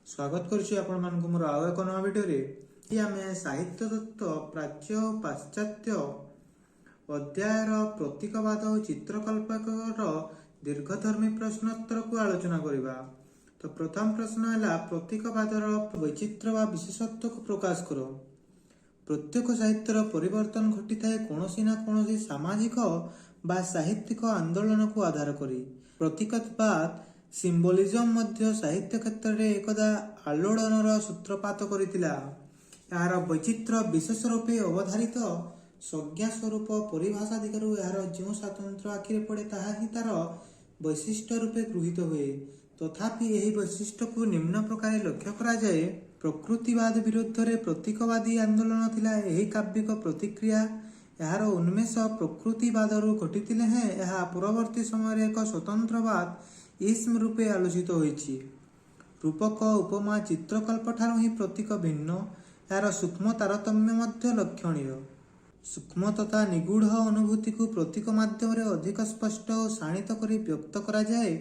स्वागत करुछि आपण मानक मोर आउ एक नवा वीडियो रे कि आमे साहित्य तत्व प्राच्य और पाश्चात्य अध्यायर प्रतीकवाद और चित्रकल्पकर दीर्घधर्मी प्रश्नोत्तर को आलोचना करिबा। तो प्रथम प्रश्न है प्रतीकवादर वैचित्र व विशेषत्व को प्रकाश करो। प्रत्येक साहित्यर परिवर्तन घटी थाए कोनोसी ना कोनोसी सामाजिक बा साहित्यिक आंदोलन को आधार करी। प्रतीकवाद सिम्बोलिज्म मध्य साहित्य क्षेत्र में एकदा आलोड़नर सूत्रपात करितिला। यार वैचित्र विशेष रूपे अवधारित संज्ञा स्वरूप परिभाषा दिगरु यार जो स्वतंत्र आखिरे पड़े ताहा ही तार वैशिष्ट्य रूपे गृहीत हुए। तथापि यही वैशिष्ट्य को निम्न प्रकार लक्ष्य करा जाए। प्रकृतिवाद विरुद्ध रे प्रतीकवादी आंदोलन थिला एही काव्यिक प्रतिक्रिया। यार उन्मेष प्रकृतिवादरू घटितिले हैं यह परवर्ती समय एक स्वतंत्रवाद इस्म रूपे आलोचित होइछि। रूपक उपमा चित्रकल्प ठारू ही प्रतीक भिन्न। यार सूक्ष्म तारतम्य मध्य लक्षणीय। सूक्ष्म तथा निगूढ़ अनुभूति को प्रतीक माध्यम रे अधिक स्पष्ट और शाणित करी व्यक्त करा जाए।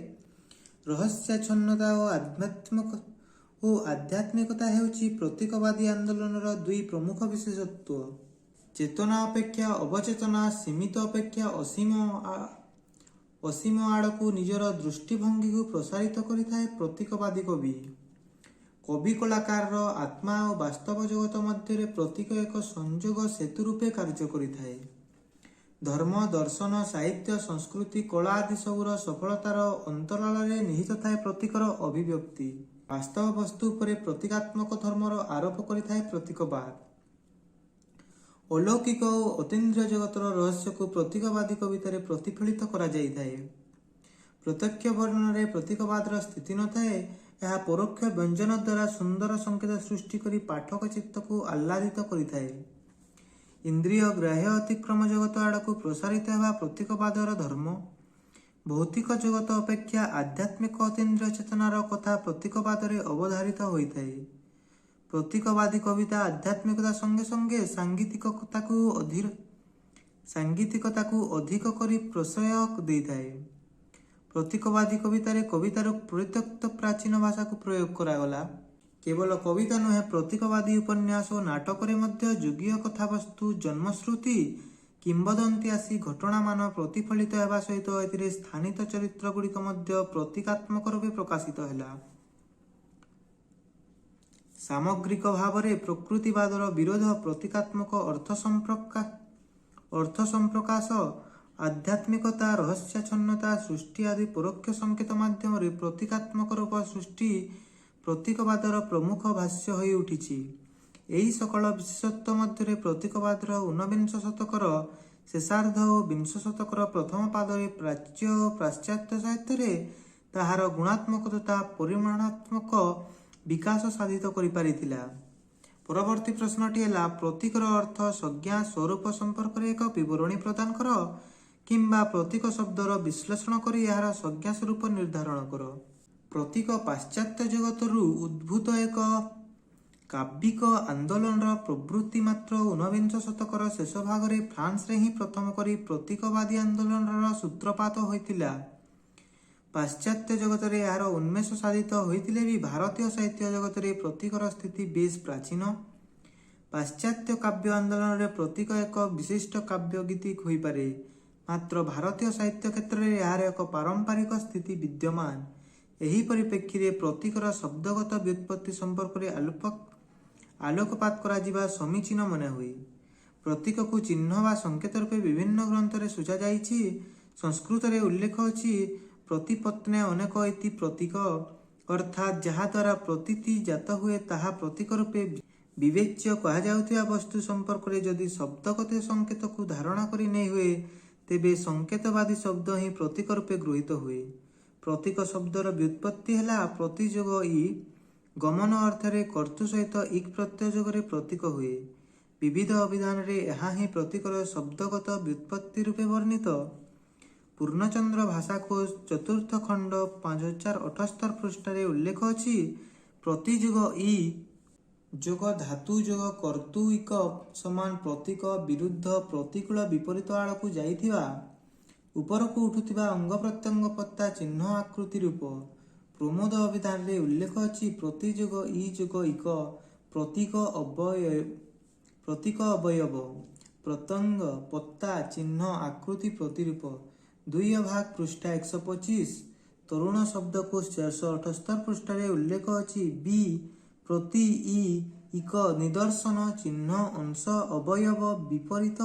रहस्याच्छन्नता और आध्यात्मिकता हेउछि प्रतीकवादी आंदोलनर दुई प्रमुख विशेषत्व। चेतना अपेक्षा अवचेतना, सीमित अपेक्षा असीम आड़कू निजर दृष्टिभंगी को प्रसारित करिथाए प्रतीकवादी कवि। कवि कलाकार आत्मा और वास्तव जगत मध्य प्रतीक एक संयोग सेतु रूपे कार्य करिथाए। धर्म, दर्शन, साहित्य, संस्कृति, कला आदि सबुर सफलतार अंतराल निहित थाए प्रतीकर अभिव्यक्ति। वास्तव वस्तु उपरे प्रतीकात्मक धर्मर आरोप करिथाए प्रतीकवाद। अलौकिक और अतीन्द्रिय जगतर रहस्य को प्रतीकवादी कवितारे प्रतिफलित करा जाइथाए। प्रत्यक्ष वर्णन प्रतीकवादर स्थिति न थाए। यह परोक्ष व्यंजन द्वारा सुंदर संकेत सृष्टि करी पाठक चित्त को आह्लादित करिथाए। इंद्रिय ग्राह्य अतिक्रम जगत आड़कू प्रसारित हेबा प्रतीकवादर धर्म। भौतिक जगत अपेक्षा आध्यात्मिक अतीन्द्रिय चेतनार कथा प्रतीकवादरे अवधारित होइथाए। प्रतीकवादी कविता आध्यात्मिकता संगे संगे सांगीतिकता को अधिक करी प्रश्रय देइथाए। प्रतीकवादी कवितार परित्यक्त प्राचीन भाषा को प्रयोग करागला। केवल कविता नुहे, प्रतीकवादी उपन्यास और नाटक मध्य जुगीय कथावस्तु, जन्मश्रुति, किंबदंती आसी घटना मान प्रतिफलित हेबा सहित एथिरे स्थानित चरित्र गुड़िक मध्य प्रतीकात्मक रूपे प्रकाशित हैला। सामग्रिक भाव में प्रकृतिवादर विरोध प्रतीकात्मक अर्थ संप्रकाश, आध्यात्मिकता, रहस्याच्छन्नता सृष्टि आदि परोक्ष संकेत माध्यम प्रतीकात्मक रूप सृष्टि प्रतीकवादर प्रमुख भाष्य होई उठिछि। एही सकल विशेषत्व मध्य प्रतीकवादर ऊनविंश शतकर शेषार्ध और विंश शतकर प्रथम पादरे प्राच्य और पाश्चात्य साहित्य ताहार गुणात्मक तथा परिमाणात्मक विकास साधित करि पारिथिला। परवर्ती प्रश्नटी है प्रतीकर अर्थ संज्ञा स्वरूप संपर्क एक विवरणी प्रदान कर किंबा प्रतीक शब्दर विश्लेषण करी यार संज्ञा स्वरूप निर्धारण कर। प्रतीक पाश्चात्य जगतरू उद्भूत एक काव्यिक आंदोलन प्रवृत्ति मात्र ऊनविंश शतकर शेष भाग में फ्रांस रे ही प्रथम करी प्रतीकवादी आंदोलन सूत्रपात होइतिला। पाश्चात्य जगत रे यार उन्मेष साधित होइतिले भी भारतीय साहित्य जगत रे प्रतीकर स्थिति बेस प्राचीन। पाश्चात्य काव्य आंदोलन रे प्रतीक एक विशिष्ट काव्य गीतिक होई पारे, मात्र भारतीय साहित्य क्षेत्र में यार एक पारंपरिक स्थिति विद्यमान। एही परिप्रेक्षी रे प्रतीकर शब्दगत व्युत्पत्ति संपर्क में आलोकपात करा जिबा समीचीन मने हुए। प्रतीक को चिन्ह वा संकेत रूपे विभिन्न ग्रंथ रे सुझा जाइछि। संस्कृत रे उल्लेख अछि प्रतिपत्ने अनेक इति प्रतीक, अर्थात जहा द्वारा प्रतीति जात हुए ताहा प्रतीक रूपे विवेच्य कहा जाउथिबा वस्तु संपर्क में जदि शब्दगत संकेत को धारणा करि नै हुए तेबे संकेतवादी शब्द ही प्रतीक रूपे गृहीत हुए। प्रतीक शब्दर व्युत्पत्ति है प्रतिजोग इ, गमन अर्थ रे कर्तु सहित इक प्रत्यय जोगरे प्रतीक हुए। विविध अभिधान रे यहा ही प्रतीकर शब्दगत व्युत्पत्ति रूपे वर्णित। पूर्णचंद्र भाषाकोश चतुर्थ खंड 5078 पृष्ठ उल्लेख अछि प्रतिजुग इ जोग धातु जोग कर्तु इक समान प्रतीक विरुद्ध प्रतिकूल विपरीत आड़कू जाइथिबा उपरकू उठुथिबा अंग प्रत्यंग पत्ता चिन्ह आकृति रूप ପ୍ରମୋଦ ଅଭିଧାନରେ ଉଲ୍ଲେଖ ଅଛି ପ୍ରତିଯୋଗ ଇ ଯୋଗ ଇକ ପ୍ରତୀକ ଅବୟବ ପ୍ରତ୍ୟଙ୍ଗ ପତ୍ତା ଚିହ୍ନ ଆକୃତି ପ୍ରତିରୂପ 2 ଭାଗ ପୃଷ୍ଠା 125 ତରୁଣ ଶବ୍ଦକୋଷ 478 ପୃଷ୍ଠାରେ ଉଲ୍ଲେଖ ଅଛି ବି ପ୍ରତି ଇ ଇକ ନିଦର୍ଶନ ଚିହ୍ନ ଅଂଶ ଅବୟବ ବିପରୀତ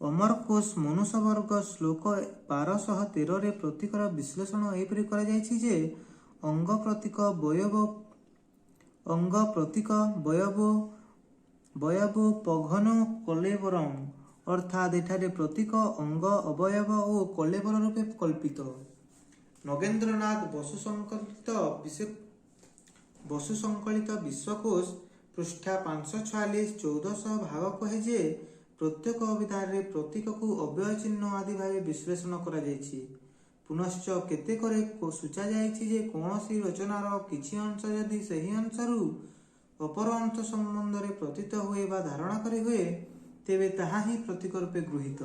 ଅମରକୋଷ ମନୁଷ୍ୟ ବର୍ଗ ଶ୍ଲୋକ 1213ରେ ପ୍ରତୀକର ବିଶ୍ଳେଷଣ ଏହିପରି କରାଯାଇଛି ଯେ ଅଙ୍ଗ ପ୍ରତୀକ ବୟବ ପଘନ କଲେବରମ୍ ଅର୍ଥାତ୍ ଏଠାରେ ପ୍ରତୀକ ଅଙ୍ଗ ଅବୟବ ଓ କଲେବର ରୂପେ କଳ୍ପିତ। ନଗେନ୍ଦ୍ରନାଥ ବସୁ ସଂକଳିତ ବିଶ୍ୱକୋଷ ପୃଷ୍ଠା 546 1400 ଭାଗ କହେ ଯେ ପ୍ରତ୍ୟେକ ଅଭିଧାନରେ ପ୍ରତୀକକୁ ଅବ୍ୟୟ ଚିହ୍ନ ଆଦି ଭାବେ ବିଶ୍ଳେଷଣ କରାଯାଇଛି। ପୁନଶ୍ଚ କେତେକରେ ସୂଚାଯାଇଛି ଯେ କୌଣସି ରଚନାର କିଛି ଅଂଶ ଯଦି ସେହି ଅଂଶରୁ ଅପର ଅଂଶ ସମ୍ବନ୍ଧରେ ପ୍ରତୀତ ହୁଏ ବା ଧାରଣା କରି ହୁଏ ତେବେ ତାହା ହିଁ ପ୍ରତୀକ ରୂପେ ଗୃହୀତ।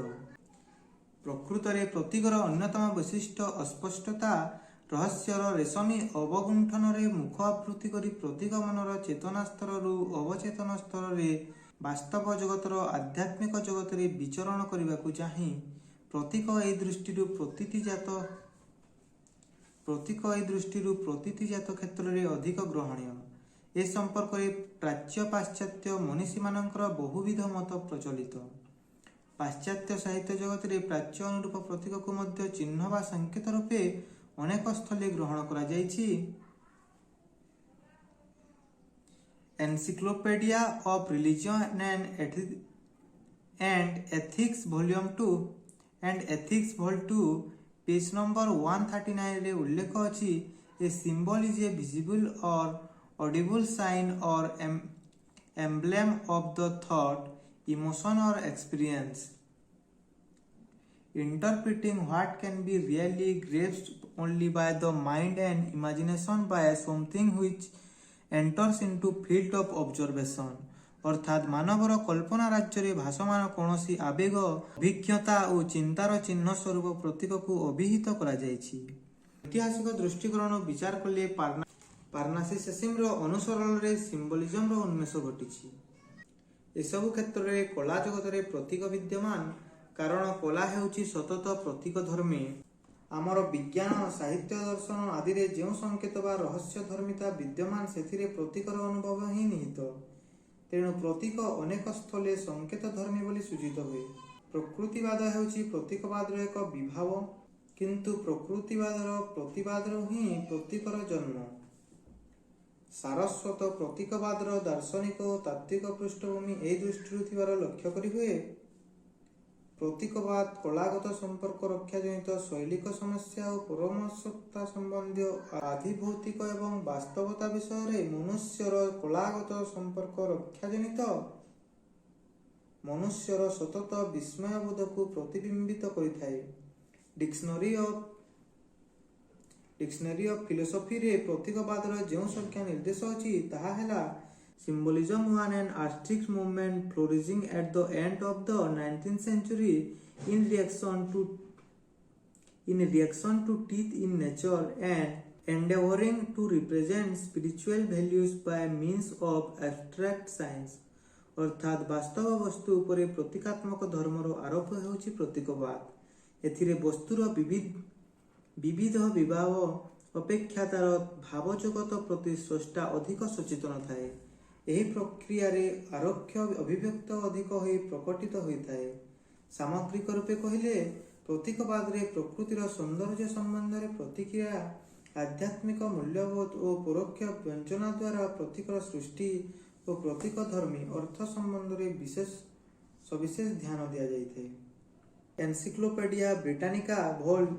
ପ୍ରକୃତରେ ପ୍ରତୀକର ଅନ୍ୟତମ ବୈଶିଷ୍ଟ୍ୟ ଅସ୍ପଷ୍ଟତା ରହସ୍ୟର ରେଶମୀ ଅବଗୁଣ୍ଠନରେ ମୁଖ ଆବୃତ୍ତି କରି ପ୍ରତୀକ ମନର ଚେତନା ସ୍ତରରୁ ଅବଚେତନ ସ୍ତରରେ ବାସ୍ତବ ଜଗତର ଆଧ୍ୟାତ୍ମିକ ଜଗତରେ ବିଚରଣ କରିବାକୁ ଚାହିଁ ପ୍ରତୀକ ଏହି ଦୃଷ୍ଟିରୁ ପ୍ରତିତିଜାତ କ୍ଷେତ୍ରରେ ଅଧିକ ଗ୍ରହଣୀୟ। ଏ ସମ୍ପର୍କରେ ପ୍ରାଚ୍ୟ ପାଶ୍ଚାତ୍ୟ ମନୀଷୀମାନଙ୍କର ବହୁବିଧ ମତ ପ୍ରଚଳିତ। ପାଶ୍ଚାତ୍ୟ ସାହିତ୍ୟ ଜଗତରେ ପ୍ରାଚ୍ୟ ଅନୁରୂପ ପ୍ରତୀକକୁ ମଧ୍ୟ ଚିହ୍ନ ବା ସଂକେତ ରୂପେ ଅନେକ ସ୍ଥଳେ ଗ୍ରହଣ କରାଯାଇଛି। Encyclopedia of religion and ethics volume 2 and ethics vol 2 page number 139 ରେ ଉଲ୍ଲେଖ ଅଛି a symbol is a visible or audible sign or emblem of the thought, emotion or experience interpreting what can be really grasped only by the mind and imagination by something which enters into field of observation ଅର୍ଥାତ୍ ମାନବର କଳ୍ପନା ରାଜ୍ୟରେ ଭାସମାନ କୌଣସି ଆବେଗ ଅଭିଜ୍ଞତା ଓ ଚିନ୍ତାର ଚିହ୍ନ ସ୍ୱରୂପ ପ୍ରତୀକକୁ ଅଭିହିତ କରାଯାଇଛି। ଐତିହାସିକ ଦୃଷ୍ଟିକୋଣରୁ ବିଚାର କଲେ ପାର୍ନାସିସିସମର ଅନୁସରଣରେ ସିମ୍ବଲିଜମର ଉନ୍ମେଷ ଘଟିଛି। ଏସବୁ କ୍ଷେତ୍ରରେ କଳା ଜଗତରେ ପ୍ରତୀକ ବିଦ୍ୟମାନ, କାରଣ କଳା ହେଉଛି ସତତ ପ୍ରତୀକ ଧର୍ମୀ। ଆମର ବିଜ୍ଞାନ ସାହିତ୍ୟ ଦର୍ଶନ ଆଦିରେ ଯେଉଁ ସଂକେତ ବା ରହସ୍ୟ ଧର୍ମିତା ବିଦ୍ୟମାନ ସେଥିରେ ପ୍ରତୀକର ଅନୁଭବ ହିଁ ନିହିତ। ତେଣୁ ପ୍ରତୀକ ଅନେକ ସ୍ଥଳେ ସଂକେତ ଧର୍ମୀ ବୋଲି ସୂଚିତ ହୁଏ। ପ୍ରକୃତିବାଦ ହେଉଛି ପ୍ରତୀକବାଦର ଏକ ବିଭାଗ, କିନ୍ତୁ ପ୍ରକୃତିବାଦର ପ୍ରତିବାଦରୁ ହିଁ ପ୍ରତୀକର ଜନ୍ମ। ସାରସ୍ୱତ ପ୍ରତୀକବାଦର ଦାର୍ଶନିକ ଓ ତାତ୍ତ୍ୱିକ ପୃଷ୍ଠଭୂମି ଏହି ଦୃଷ୍ଟିରୁ ଥିବାର ଲକ୍ଷ୍ୟ କରି ହୁଏ। ପ୍ରତୀକବାଦ କଳାଗତ ସମ୍ପର୍କ ରକ୍ଷାଜନିତ ଶୈଳିକ ସମସ୍ୟା ଓ ପରମସତ୍ତା ସମ୍ବନ୍ଧୀୟ ଆଧିଭୌତିକ ଏବଂ ବାସ୍ତବତା ବିଷୟରେ ମନୁଷ୍ୟର କଳାଗତ ସମ୍ପର୍କ ରକ୍ଷାଜନିତ ମନୁଷ୍ୟର ସତତ ବିସ୍ମୟବୋଧକୁ ପ୍ରତିବିମ୍ବିତ କରିଥାଏ। ଡିକ୍ସନାରୀ ଅଫ୍ ଫିଲୋସଫିରେ ପ୍ରତୀକବାଦର ଯେଉଁ ସଂଖ୍ୟା ନିର୍ଦ୍ଦେଶ ଅଛି ତାହା ହେଲା Symbolism was an artistic movement flourishing at the end of the 19th century in reaction to teeth in nature and endeavoring to represent spiritual values by means of abstract science। ଅର୍ଥାତ୍ ବାସ୍ତବ ବସ୍ତୁ ଉପରେ ପ୍ରତୀକାତ୍ମକ ଧର୍ମର ଆରୋପ ହେଉଛି ପ୍ରତୀକବାଦ। ଏଥିରେ ବସ୍ତୁର ବିବିଧ ବିଭାଗ ଅପେକ୍ଷା ତାର ଭାବଜଗତ ପ୍ରତି ସ୍ରଷ୍ଟା ଅଧିକ ସଚେତନ ଥାଏ। ଏହି ପ୍ରକ୍ରିୟାରେ ଆରୋକ୍ଷ ଅଭିବ୍ୟକ୍ତ ଅଧିକ ହୋଇ ପ୍ରକଟିତ ହୋଇଥାଏ। ସାମଗ୍ରିକ ରୂପେ କହିଲେ ପ୍ରତୀକବାଦରେ ପ୍ରକୃତିର ସୌନ୍ଦର୍ଯ୍ୟ ସମ୍ବନ୍ଧରେ ପ୍ରତିକ୍ରିୟା, ଆଧ୍ୟାତ୍ମିକ ମୂଲ୍ୟବୋଧ ଓ ପରୋକ୍ଷ ବ୍ୟଞ୍ଜନା ଦ୍ୱାରା ପ୍ରତୀକର ସୃଷ୍ଟି ଓ ପ୍ରତୀକ ଧର୍ମୀ ଅର୍ଥ ସମ୍ବନ୍ଧରେ ସବିଶେଷ ଧ୍ୟାନ ଦିଆଯାଇଥାଏ। ଏନସିକ୍ଲୋପିଡ଼ିଆ ବ୍ରିଟାନିକା ଭୋଲ୍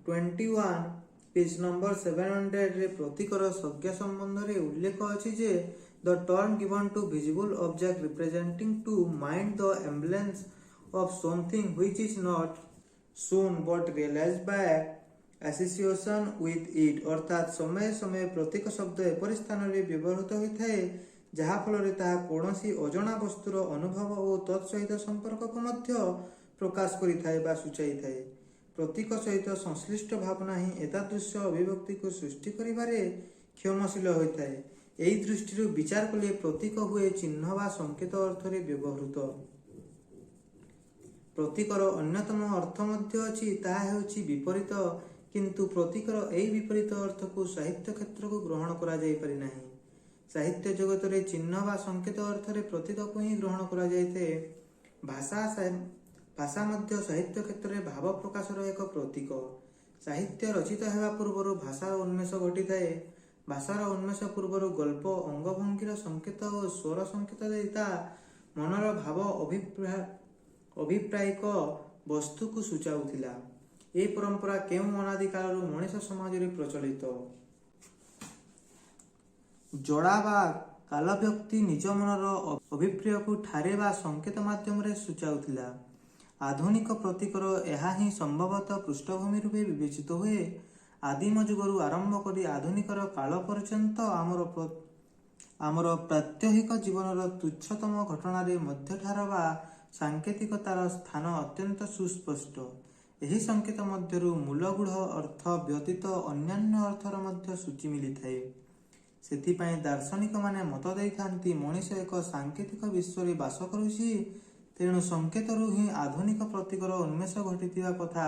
21 ପେଜ ନମ୍ବର 700ରେ ପ୍ରତୀକର ସଂଜ୍ଞା ସମ୍ବନ୍ଧରେ ଉଲ୍ଲେଖ ଅଛି ଯେ The term given to visible object representing to mind the semblance of something which is not shown but realized by association with it। ଅର୍ଥାତ୍ ସମୟ ସମୟ ପ୍ରତୀକ ଶବ୍ଦ ଏପରି ସ୍ଥାନରେ ବ୍ୟବହୃତ ହୋଇଥାଏ ଯାହା ଫଳରେ ତାହା କୌଣସି ଅଜଣା ବସ୍ତୁର ଅନୁଭବ ଓ ତତ୍ ସହିତ ସମ୍ପର୍କକୁ ମଧ୍ୟ ପ୍ରକାଶ କରିଥାଏ ବା ସୂଚାଇଥାଏ। ପ୍ରତୀକ ସହିତ ସଂଶ୍ଳିଷ୍ଟ ଭାବନା ହିଁ ଏତାଦୃଶ ଅଭିବ୍ୟକ୍ତିକୁ ସୃଷ୍ଟି କରିବାରେ କ୍ଷମଶୀଳ ହୋଇଥାଏ। ଏହି ଦୃଷ୍ଟିରୁ ବିଚାର କଲେ ପ୍ରତୀକ ହୁଏ ଚିହ୍ନ ବା ସଂକେତ ଅର୍ଥରେ ବ୍ୟବହୃତ। ପ୍ରତୀକର ଅନ୍ୟତମ ଅର୍ଥ ମଧ୍ୟ ଅଛି, ତାହା ହେଉଛି ବିପରୀତ। କିନ୍ତୁ ପ୍ରତୀକର ଏହି ବିପରୀତ ଅର୍ଥକୁ ସାହିତ୍ୟ କ୍ଷେତ୍ରକୁ ଗ୍ରହଣ କରାଯାଇପାରି ନାହିଁ। ସାହିତ୍ୟ ଜଗତରେ ଚିହ୍ନ ବା ସଂକେତ ଅର୍ଥରେ ପ୍ରତୀକକୁ ହିଁ ଗ୍ରହଣ କରାଯାଇଥାଏ। ଭାଷା ମଧ୍ୟ ସାହିତ୍ୟ କ୍ଷେତ୍ରରେ ଭାବ ପ୍ରକାଶର ଏକ ପ୍ରତୀକ। ସାହିତ୍ୟ ରଚିତ ହେବା ପୂର୍ବରୁ ଭାଷାର ଉନ୍ମେଷ ଘଟିଥାଏ। ଭାଷାର ଉନ୍ମେଷ ପୂର୍ବରୁ ଗଳ୍ପ ଅଙ୍ଗଭଙ୍ଗୀର ସଂକେତ ଓ ସ୍ୱର ସଂକେତ ଦେଇ ତା ମନର ଭାବ ଅଭିପ୍ରାୟିକ ବସ୍ତୁକୁ ସୂଚାଉଥିଲା। ଏହି ପରମ୍ପରା କେଉଁ ଅନାଦି କାଳରୁ ମଣିଷ ସମାଜରେ ପ୍ରଚଳିତ। ଯୋଡ଼ା ବା କାଲବ୍ୟକ୍ତି ନିଜ ମନର ଅଭିପ୍ରାୟକୁ ଠାରେ ବା ସଂକେତ ମାଧ୍ୟମରେ ସୂଚାଉଥିଲା। ଆଧୁନିକ ପ୍ରତୀକର ଏହା ହିଁ ସମ୍ଭବତଃ ପୃଷ୍ଠଭୂମି ରୂପେ ବିବେଚିତ ହୁଏ। ଆଦିମ ଯୁଗରୁ ଆରମ୍ଭ କରି ଆଧୁନିକର କାଳ ପର୍ଯ୍ୟନ୍ତ ଆମର ପ୍ରାତ୍ୟହିକ ଜୀବନର ତୁଚ୍ଛତମ ଘଟଣାରେ ମଧ୍ୟଠାର ବା ସାଙ୍କେତିକତାର ସ୍ଥାନ ଅତ୍ୟନ୍ତ ସୁସ୍ପଷ୍ଟ। ଏହି ସଂକେତ ମଧ୍ୟରୁ ମୂଳଗୂଢ଼ ଅର୍ଥ ବ୍ୟତୀତ ଅନ୍ୟାନ୍ୟ ଅର୍ଥର ମଧ୍ୟ ସୂଚୀ ମିଳିଥାଏ। ସେଥିପାଇଁ ଦାର୍ଶନିକମାନେ ମତ ଦେଇଥାନ୍ତି, ମଣିଷ ଏକ ସାଙ୍କେତିକ ବିଶ୍ୱରେ ବାସ କରୁଛି। ତେଣୁ ସଂକେତରୁ ହିଁ ଆଧୁନିକ ପ୍ରତୀକର ଉନ୍ମେଷ ଘଟିଥିବା କଥା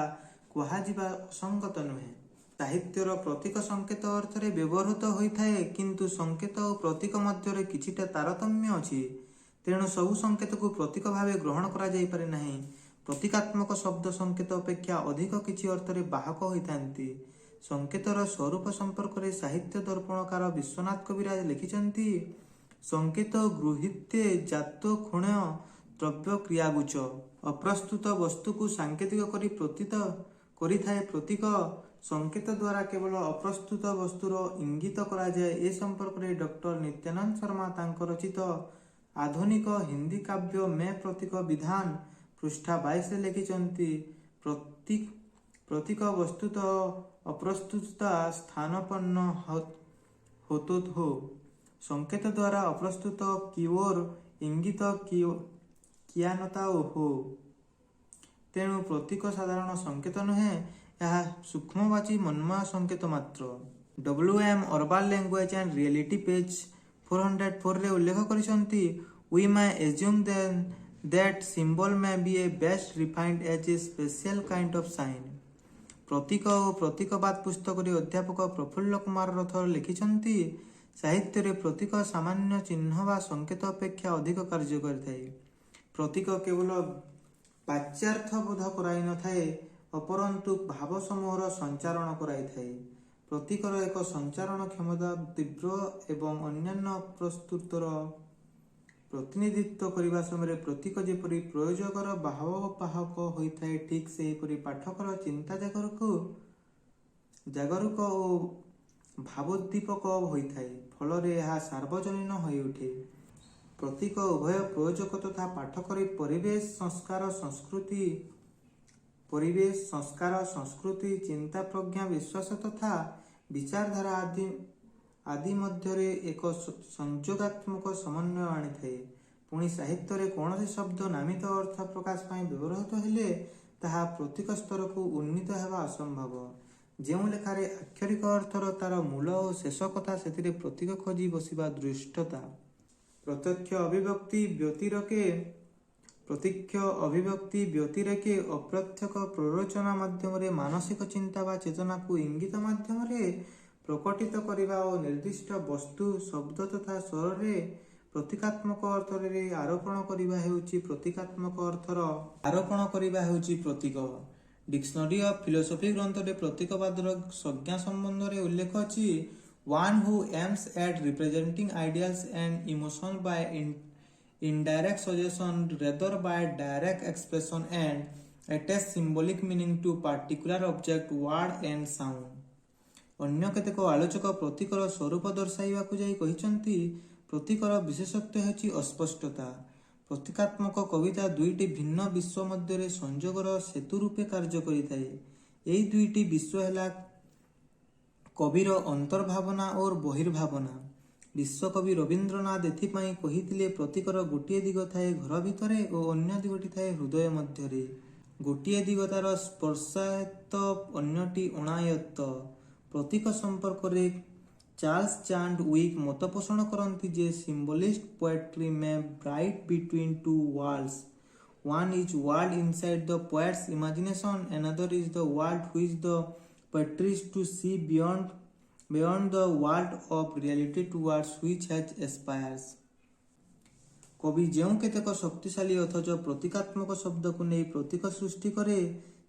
କୁହାଯିବା ଅସଙ୍ଗତ ନୁହେଁ। ସାହିତ୍ୟର ପ୍ରତୀକ ସଂକେତ ଅର୍ଥରେ ବ୍ୟବହୃତ ହୋଇଥାଏ, କିନ୍ତୁ ସଂକେତ ଓ ପ୍ରତୀକ ମଧ୍ୟରେ କିଛିଟା ତାରତମ୍ୟ ଅଛି। ତେଣୁ ସବୁ ସଂକେତକୁ ପ୍ରତୀକ ଭାବେ ଗ୍ରହଣ କରାଯାଇପାରେ ନାହିଁ। ପ୍ରତୀକାତ୍ମକ ଶବ୍ଦ ସଂକେତ ଅପେକ୍ଷା ଅଧିକ କିଛି ଅର୍ଥରେ ବାହକ ହୋଇଥାନ୍ତି। ସଂକେତର ସ୍ୱରୂପ ସମ୍ପର୍କରେ ସାହିତ୍ୟ ଦର୍ପଣକାର ବିଶ୍ୱନାଥ କବିରାଜ ଲେଖିଛନ୍ତି, ସଂକେତ ଗୃହୀତେ ଜାତ କ୍ଷୁଣ୍ଣ ଦ୍ରବ୍ୟ କ୍ରିୟାଗୁଚ। ଅପ୍ରସ୍ତୁତ ବସ୍ତୁକୁ ସାଙ୍କେତିକ କରି ପ୍ରତୀତ କରିଥାଏ ପ୍ରତୀକ। ସଂକେତ ଦ୍ୱାରା କେବଳ ଅପ୍ରସ୍ତୁତ ବସ୍ତୁର ଇଙ୍ଗିତ କରାଯାଏ। ଏ ସମ୍ପର୍କରେ ଡକ୍ଟର ନିତ୍ୟାନନ୍ଦ ଶର୍ମା ତାଙ୍କ ରଚିତ ଆଧୁନିକ ହିନ୍ଦୀ କାବ୍ୟ ମେ ପ୍ରତୀକ ବିଧାନ ପୃଷ୍ଠା 22 ଲେଖିଛନ୍ତି, ପ୍ରତୀକ ବସ୍ତୁତଃ ଅପ୍ରସ୍ତୁତତା ସ୍ଥାନପନ୍ନ ହୋତୋ ହୋ। ସଂକେତ ଦ୍ୱାରା ଅପ୍ରସ୍ତୁତ କି ଓର ଇଙ୍ଗିତ କିୟାନତା ହୋ। ତେଣୁ ପ୍ରତୀକ ସାଧାରଣ ସଂକେତ ନୁହେଁ, ଏହା ସୂକ୍ଷ୍ମବାଚୀ ମନ୍ମୟ ସଂକେତ ମାତ୍ର। WM ଅର୍ବାଲ ଲାଙ୍ଗୁଏଜ ଆଣ୍ଡ ରିଏଲିଟି ପେଜ 404ରେ ଉଲ୍ଲେଖ କରିଛନ୍ତି, we may assume then that symbol may be a best refined as a special kind of sign। ପ୍ରତୀକ ଓ ପ୍ରତୀକବାଦ ପୁସ୍ତକରେ ଅଧ୍ୟାପକ ପ୍ରଫୁଲ୍ଲ କୁମାର ରଥ ଲେଖିଛନ୍ତି, ସାହିତ୍ୟରେ ପ୍ରତୀକ ସାମାନ୍ୟ ଚିହ୍ନ ବା ସଂକେତ ଅପେକ୍ଷା ଅଧିକ କାର୍ଯ୍ୟ କରିଥାଏ। ପ୍ରତୀକ କେବଳ ବାଚ୍ୟାର୍ଥ ବୋଧ କରାଇନଥାଏ, ଅପରନ୍ତୁ ଭାବ ସମୂହର ସଞ୍ଚାରଣ କରାଇଥାଏ। ପ୍ରତୀକର ଏକ ସଞ୍ଚାରଣ କ୍ଷମତା ତୀବ୍ର ଏବଂ ଅନ୍ୟାନ୍ୟ ପ୍ରସ୍ତୁତର ପ୍ରତିନିଧିତ୍ୱ କରିବା ସମୟରେ ପ୍ରତୀକ ଯେପରି ପ୍ରୟୋଜକର ଭାବବାହକ ହୋଇଥାଏ, ଠିକ୍ ସେହିପରି ପାଠକର ଚିନ୍ତା ଜାଗରୁକ ଓ ଭାବୋଦ୍ଦୀପକ ହୋଇଥାଏ। ଫଳରେ ଏହା ସାର୍ବଜନୀନ ହୋଇଉଠେ। ପ୍ରତୀକ ଉଭୟ ପ୍ରୟୋଜକ ତଥା ପାଠକର ପରିବେଶ ସଂସ୍କାର, ଚିନ୍ତା ପ୍ରଜ୍ଞା, ବିଶ୍ୱାସ ତଥା ବିଚାରଧାରା ଆଦି ମଧ୍ୟରେ ଏକ ସଂଯୋଗାତ୍ମକ ସମନ୍ୱୟ ଆଣିଥାଏ। ପୁଣି ସାହିତ୍ୟରେ କୌଣସି ଶବ୍ଦ ନାମିତ ଅର୍ଥ ପ୍ରକାଶ ପାଇଁ ବ୍ୟବହୃତ ହେଲେ ତାହା ପ୍ରତୀକ ସ୍ତରକୁ ଉନ୍ନୀତ ହେବା ଅସମ୍ଭବ। ଯେଉଁ ଲେଖାରେ ଆକ୍ଷରିକ ଅର୍ଥର ତାର ମୂଳ ଓ ଶେଷ କଥା, ସେଥିରେ ପ୍ରତୀକ ଖୋଜି ବସିବା ଦୁଷ୍ଟତା। ପ୍ରତ୍ୟକ୍ଷ ଅଭିବ୍ୟକ୍ତି ବ୍ୟତିରେକେ ଅପ୍ରତ୍ୟକ୍ଷ ପ୍ରରୋଚନା ମାଧ୍ୟମରେ ମାନସିକ ଚିନ୍ତା ବା ଚେତନାକୁ ଇଙ୍ଗିତ ମାଧ୍ୟମରେ ପ୍ରକଟିତ କରିବା ଓ ନିର୍ଦ୍ଦିଷ୍ଟ ବସ୍ତୁ, ଶବ୍ଦ ତଥା ସ୍ୱରରେ ପ୍ରତୀକାତ୍ମକ ଅର୍ଥରେ ଆରୋପଣ କରିବା ହେଉଛି ପ୍ରତୀକ। ଡିକ୍ସନରୀ ଅଫ ଫିଲୋସଫି ଗ୍ରନ୍ଥରେ ପ୍ରତୀକବାଦର ସଂଜ୍ଞା ସମ୍ବନ୍ଧରେ ଉଲ୍ଲେଖ ଅଛି, one who aims at representing ideals and emotions by indirect suggestion rather by direct expression and attach symbolic meaning to particular object, word and sound। ଅନ୍ୟ କେତେକ ଆଲୋଚକ ପ୍ରତୀକର ସ୍ୱରୂପ ଦର୍ଶାଇବାକୁ ଯାଇ କହିଛନ୍ତି, ପ୍ରତୀକର ବିଶେଷତ୍ୱ ହେଉଛି ଅସ୍ପଷ୍ଟତା। ପ୍ରତୀକାତ୍ମକ କବିତା ଦୁଇଟି ଭିନ୍ନ ବିଶ୍ୱ ମଧ୍ୟରେ ସଂଯୋଗର ସେତୁ ରୂପେ କାର୍ଯ୍ୟ କରିଥାଏ। ଏହି ଦୁଇଟି ବିଶ୍ୱ ହେଲା କବିର ଅନ୍ତର୍ଭାବନା ଓ ବହିର୍ଭାବନା। ବିଶ୍ୱକବି ରବୀନ୍ଦ୍ରନାଥ ଏଥିପାଇଁ କହିଥିଲେ, ପ୍ରତୀକର ଗୋଟିଏ ଦିଗ ଥାଏ ଘର ଭିତରେ ଓ ଅନ୍ୟ ଦିଗଟି ଥାଏ ହୃଦୟ ମଧ୍ୟରେ। ଗୋଟିଏ ଦିଗ ତାର ସ୍ପର୍ଶାୟତ ଅନ୍ୟଟି ଅଣାୟତ। ପ୍ରତୀକ ସମ୍ପର୍କରେ ଚାର୍ଲସ ଚାଣ୍ଡୱିକ୍ ମତ ପୋଷଣ କରନ୍ତି ଯେ symbolist poetry may bright between two worlds. One is world inside the poet's imagination, another is the world which the poetry is to see beyond the world of reality towards which has aspires। କବି ଯେଉଁ କେତେକ ଶକ୍ତିଶାଳୀ ଅଥଚ ପ୍ରତୀକାତ୍ମକ ଶବ୍ଦକୁ ନେଇ ପ୍ରତୀକ ସୃଷ୍ଟି କରେ,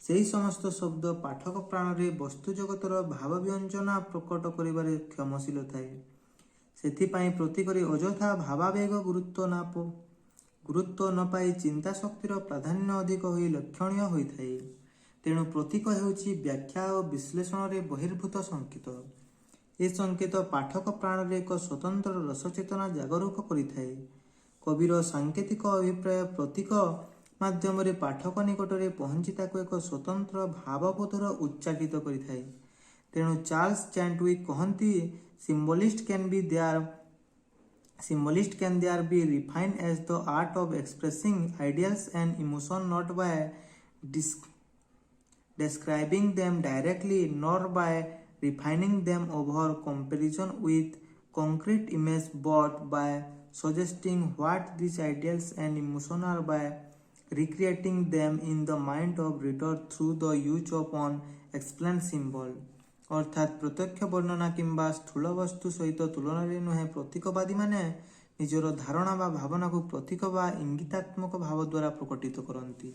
ସେହି ସମସ୍ତ ଶବ୍ଦ ପାଠକ ପ୍ରାଣରେ ବସ୍ତୁ ଜଗତର ଭାବ ବ୍ୟଞ୍ଜନା ପ୍ରକଟ କରିବାରେ କ୍ଷମଶୀଳ ଥାଏ। ସେଥିପାଇଁ ପ୍ରତୀକରେ ଅଯଥା ଭାବାବେଗ ଗୁରୁତ୍ୱ ନ ପାଇ ଚିନ୍ତା ଶକ୍ତିର ପ୍ରାଧାନ୍ୟ ଅଧିକ ହୋଇ ଲକ୍ଷଣୀୟ ହୋଇଥାଏ। ତେଣୁ ପ୍ରତୀକ ହେଉଛି ବ୍ୟାଖ୍ୟା ଓ ବିଶ୍ଳେଷଣରେ ବହିର୍ଭୂତ ସଂକେତ। ଏ ସଂକେତ ପାଠକ ପ୍ରାଣରେ ଏକ ସ୍ୱତନ୍ତ୍ର ରସଚେତନା ଜାଗରୁକ କରିଥାଏ। କବିର ସାଙ୍କେତିକ ଅଭିପ୍ରାୟ ପ୍ରତୀକ ମାଧ୍ୟମରେ ପାଠକ ନିକଟରେ ପହଞ୍ଚି ତାକୁ ଏକ ସ୍ୱତନ୍ତ୍ର ଭାବବୋଧର ଉଚ୍ଚାକିତ କରିଥାଏ। ତେଣୁ ଚାର୍ଲସ ଚାଣ୍ଡୱିକ୍ କହନ୍ତି, Symbolists can there be refined as the art of expressing ideals and emotion not by describing them directly nor by refining them over comparison with concrete images but by suggesting what these ideals and emotions are by recreating them in the mind of reader through the use of unexplained symbol। ଅର୍ଥାତ୍ ପ୍ରତ୍ୟକ୍ଷ ବର୍ଣ୍ଣନା କିମ୍ବା ସ୍ଥୂଳ ବସ୍ତୁ ସହିତ ତୁଳନାରେ ନୁହେଁ, ପ୍ରତୀକବାଦୀମାନେ ନିଜର ଧାରଣା ବା ଭାବନାକୁ ପ୍ରତୀକ ବା ଇଙ୍ଗିତାତ୍ମକ ଭାବ ଦ୍ୱାରା ପ୍ରକଟିତ କରନ୍ତି।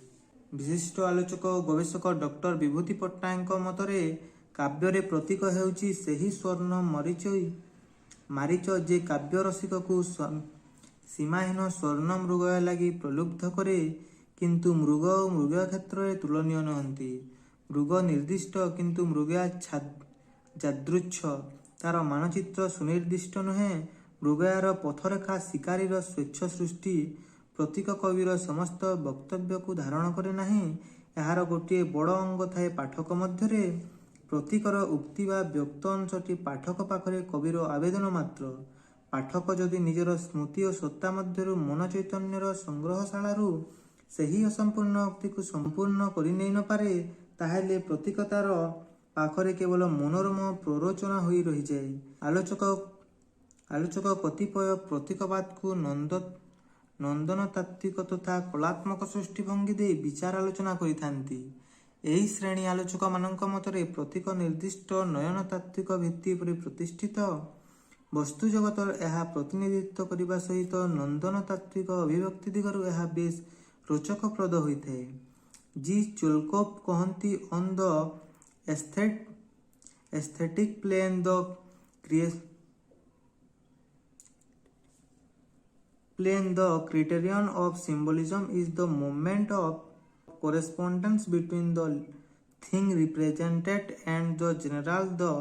ବିଶିଷ୍ଟ ଆଲୋଚକ ଓ ଗବେଷକ ଡକ୍ଟର ବିଭୂତି ପଟ୍ଟନାୟକଙ୍କ ମତରେ କାବ୍ୟରେ ପ୍ରତୀକ ହେଉଛି ସେହି ସ୍ୱର୍ଣ୍ଣ ମାରିଚ ଯେ କାବ୍ୟ ରସିକକୁ ସୀମାହୀନ ସ୍ୱର୍ଣ୍ଣ ମୃଗୟା ଲାଗି ପ୍ରଲୁବ୍ଧ କରେ, କିନ୍ତୁ ମୃଗ ଓ ମୃଗୟା କ୍ଷେତ୍ରରେ ତୁଳନୀୟ ନୁହନ୍ତି। ମୃଗ ନିର୍ଦ୍ଦିଷ୍ଟ କିନ୍ତୁ ମୃଗୟା ଯାଦୃଚ୍ଛ, ତାର ମାନଚିତ୍ର ସୁନିର୍ଦ୍ଦିଷ୍ଟ ନୁହେଁ। ମୃଗୟାର ପଥରେଖା ଶିକାରୀର ସ୍ୱଚ୍ଛ ସୃଷ୍ଟି। ପ୍ରତୀକ କବିର ସମସ୍ତ ବକ୍ତବ୍ୟକୁ ଧାରଣ କରେ ନାହିଁ, ଏହାର ଗୋଟିଏ ବଡ଼ ଅଙ୍ଗ ଥାଏ ପାଠକ ମଧ୍ୟରେ। ପ୍ରତୀକର ଉକ୍ତି ବା ବ୍ୟକ୍ତ ଅଂଶଟି ପାଠକ ପାଖରେ କବିର ଆବେଦନ ମାତ୍ର। ପାଠକ ଯଦି ନିଜର ସ୍ମୃତି ଓ ସତ୍ତା ମଧ୍ୟରୁ ମନ ଚୈତନ୍ୟର ସଂଗ୍ରହଶାଳାରୁ ସେହି ଅସମ୍ପୂର୍ଣ୍ଣ ଉକ୍ତିକୁ ସମ୍ପୂର୍ଣ୍ଣ କରିନେଇ ନ ପାରେ, ତାହେଲେ ପ୍ରତୀକ ତାର ପାଖରେ କେବଳ ମନୋରମ ପ୍ରରୋଚନା ହୋଇ ରହିଯାଏ। ଆଲୋଚକ କତିପୟ ପ୍ରତୀକବାଦକୁ ନନ୍ଦନତାତ୍ତ୍ୱିକ ତଥା କଳାତ୍ମକ ସୃଷ୍ଟିଭଙ୍ଗୀ ଦେଇ ବିଚାର ଆଲୋଚନା କରିଥାନ୍ତି। ଏହି ଶ୍ରେଣୀ ଆଲୋଚକମାନଙ୍କ ମତରେ ପ୍ରତୀକ ନିର୍ଦ୍ଦିଷ୍ଟ ନୟନତାତ୍ତ୍ୱିକ ଭିତ୍ତି ଉପରେ ପ୍ରତିଷ୍ଠିତ। ବସ୍ତୁ ଜଗତର ଏହା ପ୍ରତିନିଧିତ୍ୱ କରିବା ସହିତ ନନ୍ଦନତାତ୍ତ୍ୱିକ ଅଭିବ୍ୟକ୍ତି ଦିଗରୁ ଏହା ବେଶ୍ ରୋଚକପ୍ରଦ ହୋଇଥାଏ। ଜି ଚୋଲକୋଭ୍ କହନ୍ତି, on the aesthetic plane the criterion of symbolism is the moment of correspondence between the thing represented and the general, the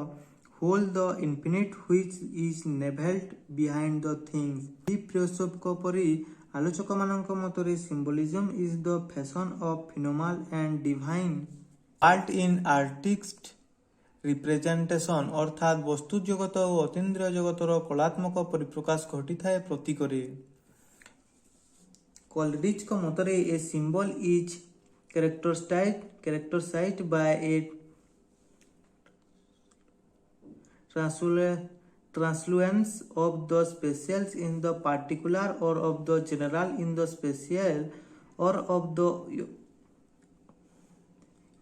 whole, the infinite which is nveled behind the things। ଫିଲୋସୋଫଙ୍କ ପରି ଆଲୋଚକମାନଙ୍କ ମତରେ ସିମ୍ବଲିଜମ is the fashion of phenomenal and divine art in artist representation, ଅର୍ଥାତ୍ ବସ୍ତୁ ଜଗତ ଓ ଅତୀନ୍ଦ୍ରିୟ ଜଗତର କଳାତ୍ମକ ପରିପ୍ରକାଶ ଘଟିଥାଏ ପ୍ରତୀକରେ। କୋଲରିଜ୍ଙ୍କ ମତରେ a symbol is characterized by a translucence of the special in the particular or of the general in the special or of the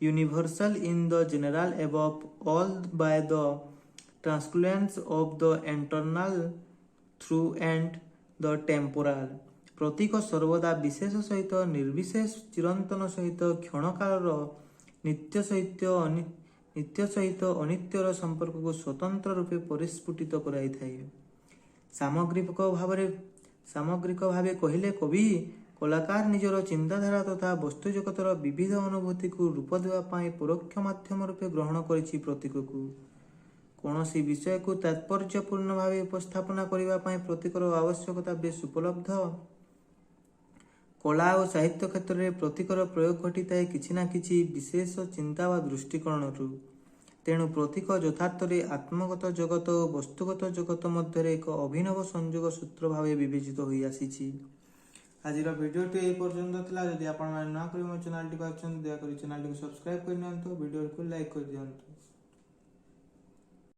universal in the general, above all by the translucence of the eternal through and the temporal। ପ୍ରତୀକ ସର୍ବଦା ବିଶେଷ ସହିତ ନିର୍ବିଶେଷ, ଚିରନ୍ତନ ସହିତ କ୍ଷଣକାଳର, ନିତ୍ୟ ସହିତ ଅନିତ୍ୟର ସମ୍ପର୍କକୁ ସ୍ୱତନ୍ତ୍ର ରୂପେ ପରିସ୍ଫୁଟିତ କରାଇଥାଏ। ସାମଗ୍ରିକ ଭାବେ କହିଲେ କବି କଳାକାର ନିଜର ଚିନ୍ତାଧାରା ତଥା ବସ୍ତୁ ଜଗତର ବିବିଧ ଅନୁଭୂତିକୁ ରୂପ ଦେବା ପାଇଁ ପରୋକ୍ଷ ମାଧ୍ୟମ ରୂପେ ଗ୍ରହଣ କରିଛି ପ୍ରତୀକକୁ। କୌଣସି ବିଷୟକୁ ତାତ୍ପର୍ଯ୍ୟପୂର୍ଣ୍ଣ ଭାବେ ଉପସ୍ଥାପନା କରିବା ପାଇଁ ପ୍ରତୀକର ଆବଶ୍ୟକତା ବେଶ୍ ଉପଲବ୍ଧ। କଳା ଓ ସାହିତ୍ୟ କ୍ଷେତ୍ରରେ ପ୍ରତୀକର ପ୍ରୟୋଗ ଘଟିଥାଏ କିଛି ନା କିଛି ବିଶେଷ ଚିନ୍ତା ବା ଦୃଷ୍ଟିକୋଣରୁ। ତେଣୁ ପ୍ରତୀକ ଯଥାର୍ଥରେ ଆତ୍ମଗତ ଜଗତ ଓ ବସ୍ତୁଗତ ଜଗତ ମଧ୍ୟରେ ଏକ ଅଭିନବ ସଂଯୋଗ ସୂତ୍ର ଭାବେ ବିବେଚିତ ହୋଇ ଆସିଛି। आज भिडियोटी यही पर्यंत था। जदि आपण नूआ कर मो चैनल टी दयाकोरी चैनल टी सब्सक्राइब करनी वीडियो को लाइक कर दियंतु।